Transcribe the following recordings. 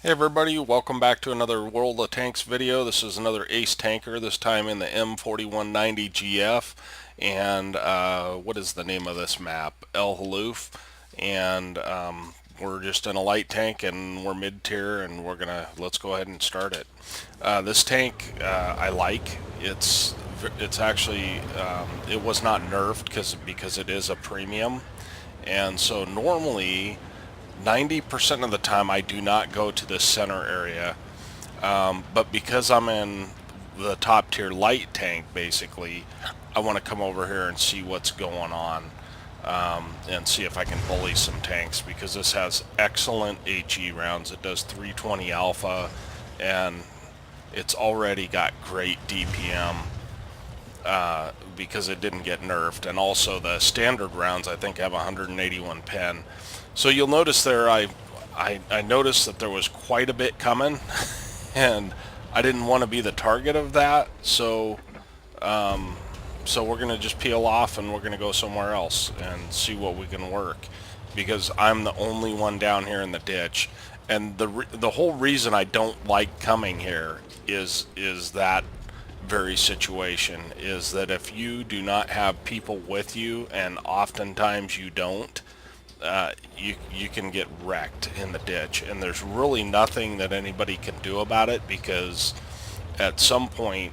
Hey everybody, welcome back to another World of Tanks video. This is another Ace tanker, this time in the M4190 GF. And what is the name of this map? El Haluf. And we're just in a light tank and we're mid-tier and let's go ahead and start it. This tank I like. It's actually, it was not nerfed because it is a premium. And so normally 90% of the time I do not go to the center area, but because I'm in the top tier light tank, basically, I want to come over here and see what's going on, and see if I can bully some tanks, because this has excellent HE rounds. It does 320 alpha, and it's already got great DPM, because it didn't get nerfed. And also the standard rounds I think have 181 pen. So you'll notice there I noticed that there was quite a bit coming and I didn't want to be the target of that, so we're gonna just peel off and we're gonna go somewhere else and see what we can work, because I'm the only one down here in the ditch. And the whole reason I don't like coming here is that very situation, is that if you do not have people with you, and oftentimes you don't, you can get wrecked in the ditch, and there's really nothing that anybody can do about it, because at some point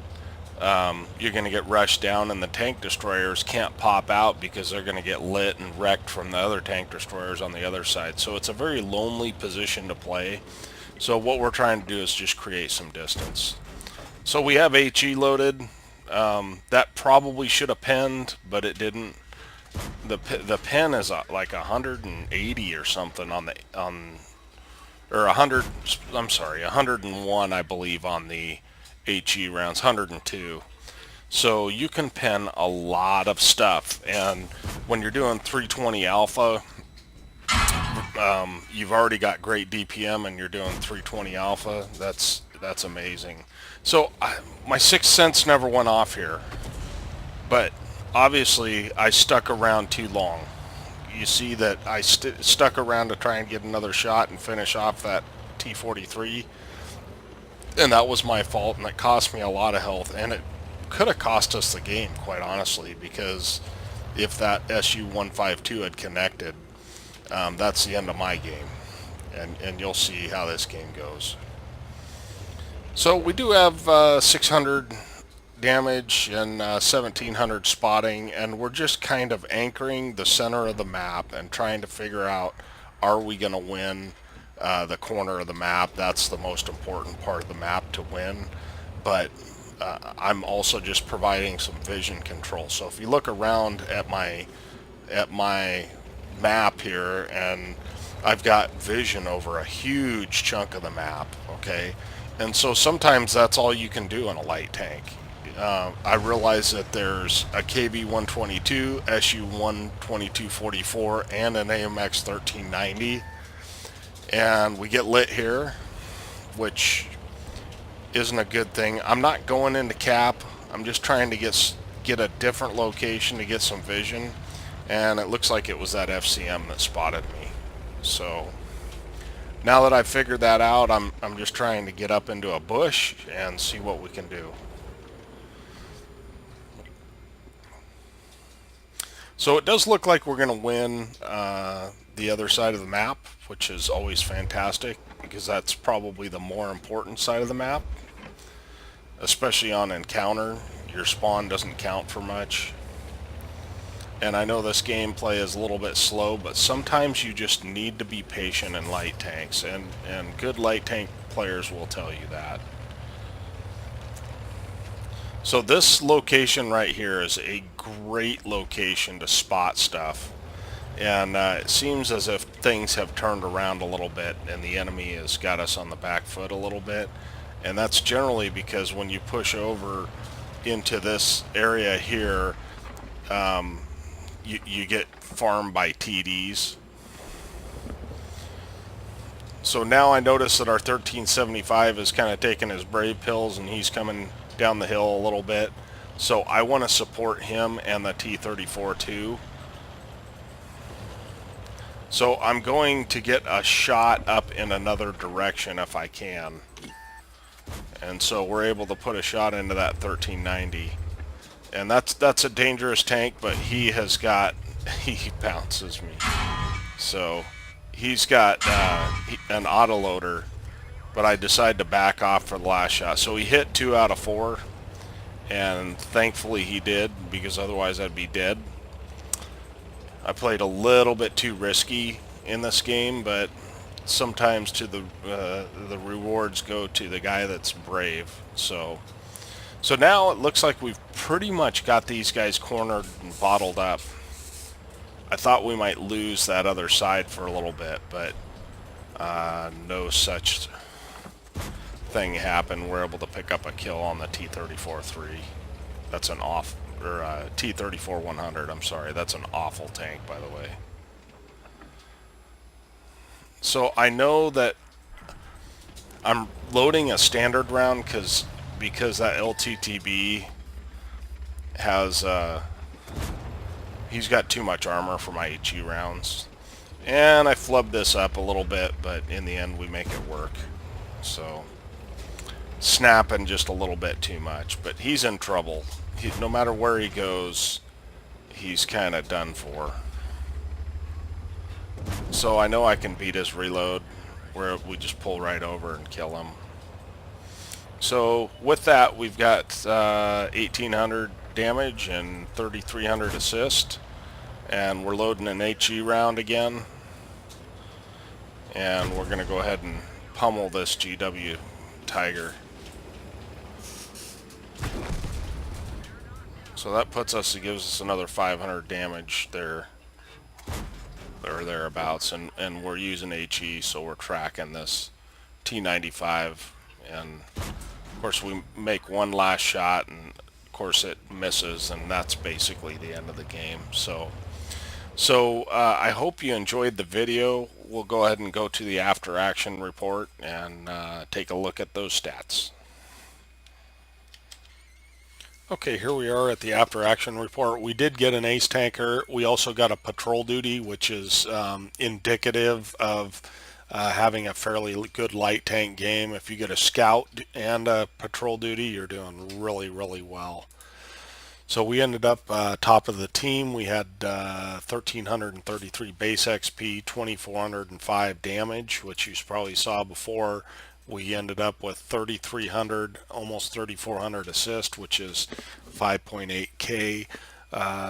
you're going to get rushed down and the tank destroyers can't pop out because they're going to get lit and wrecked from the other tank destroyers on the other side. So it's a very lonely position to play. So what we're trying to do is just create some distance. So we have HE loaded. That probably should have penned, but it didn't. The pen is like 180 or something or 100. I'm sorry, 101 I believe on the HE rounds, 102. So you can pen a lot of stuff, and when you're doing 320 alpha, you've already got great DPM, and you're doing 320 alpha. That's amazing. So my sixth sense never went off here, but obviously I stuck around too long. You see that I stuck around to try and get another shot and finish off that T-43, and that was my fault, and it cost me a lot of health, and it could have cost us the game, quite honestly, because if that SU-152 had connected, that's the end of my game, and you'll see how this game goes. So we do have 600 damage and 1700 spotting, and we're just kind of anchoring the center of the map and trying to figure out, are we going to win the corner of the map? That's the most important part of the map to win. But I'm also just providing some vision control. So if you look around at my map here, and I've got vision over a huge chunk of the map, okay? And so sometimes that's all you can do in a light tank. I realize that there's a KV-122, SU-122-44, and an AMX 1390, and we get lit here, which isn't a good thing. I'm not going into cap. I'm just trying to get a different location to get some vision, and it looks like it was that FCM that spotted me. So now that I've figured that out, I'm just trying to get up into a bush and see what we can do. So it does look like we're going to win the other side of the map, which is always fantastic, because that's probably the more important side of the map, especially on encounter. Your spawn doesn't count for much. And I know this gameplay is a little bit slow, but sometimes you just need to be patient in light tanks, and good light tank players will tell you that. So this location right here is a great location to spot stuff, and it seems as if things have turned around a little bit and the enemy has got us on the back foot a little bit, and that's generally because when you push over into this area here, you get farmed by TDs. So now I notice that our 1375 is kind of taking his brave pills, and he's coming down the hill a little bit. So I want to support him and the T-34 too. So I'm going to get a shot up in another direction if I can. And so we're able to put a shot into that 1390. And that's a dangerous tank, but he has got, he bounces me. So he's got an autoloader, but I decided to back off for the last shot. So he hit 2 out of 4, and thankfully he did, because otherwise I'd be dead. I played a little bit too risky in this game, but sometimes the rewards go to the guy that's brave. So now it looks like we've pretty much got these guys cornered and bottled up. I thought we might lose that other side for a little bit, but no such thing happened. We're able to pick up a kill on the T-34-3. That's an T-34-100, I'm sorry. That's an awful tank, by the way. So I know that I'm loading a standard round because that LTTB has he's got too much armor for my HE rounds, and I flubbed this up a little bit, but in the end we make it work. So snapping just a little bit too much, but he's in trouble. No matter where he goes, he's kind of done for. So I know I can beat his reload where we just pull right over and kill him. So with that, we've got 1800 damage and 3300 assist, and we're loading an HE round again, and we're going to go ahead and pummel this GW Tiger. So that puts us, it gives us another 500 damage there, or thereabouts, and we're using HE, so we're tracking this T95, and of course we make one last shot, and of course it misses, and that's basically the end of the game. So I hope you enjoyed the video. We'll go ahead and go to the after action report and take a look at those stats. Okay, here we are at the after action report. We did get an ace tanker. We also got a patrol duty, which is indicative of having a fairly good light tank game. If you get a scout and a patrol duty, you're doing really, really well. So we ended up top of the team. We had 1,333 base XP, 2,405 damage, which you probably saw before. We ended up with 3,300, almost 3,400 assist, which is 5.8K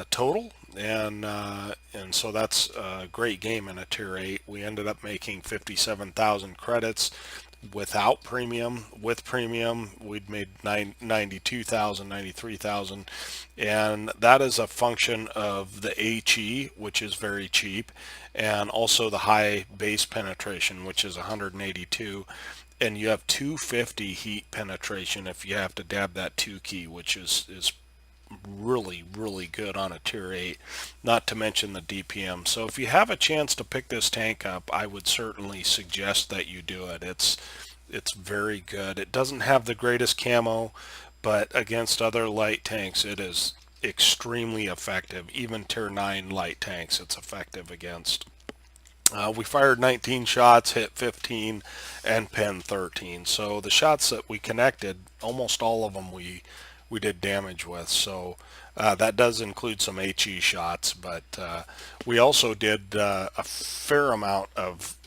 total. And so that's a great game in a tier 8. We ended up making 57,000 credits without premium. With premium, we'd made 92,000, 93,000, and that is a function of the HE, which is very cheap, and also the high base penetration, which is 182, and you have 250 heat penetration if you have to dab that 2 key, which is really, really good on a tier 8, not to mention the DPM. So if you have a chance to pick this tank up, I would certainly suggest that you do it. It's very good. It doesn't have the greatest camo, but against other light tanks it is extremely effective. Even tier 9 light tanks it's effective against. We fired 19 shots, hit 15, and pinned 13. So the shots that we connected, almost all of them we did damage with. So that does include some HE shots, but we also did a fair amount of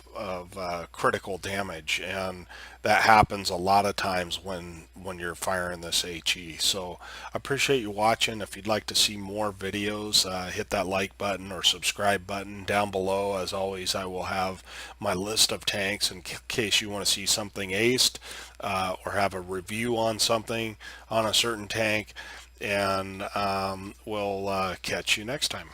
critical damage, and that happens a lot of times when you're firing this HE. So I appreciate you watching. If you'd like to see more videos, hit that like button or subscribe button down below. As always, I will have my list of tanks in case you want to see something aced or have a review on something on a certain tank, and we'll catch you next time.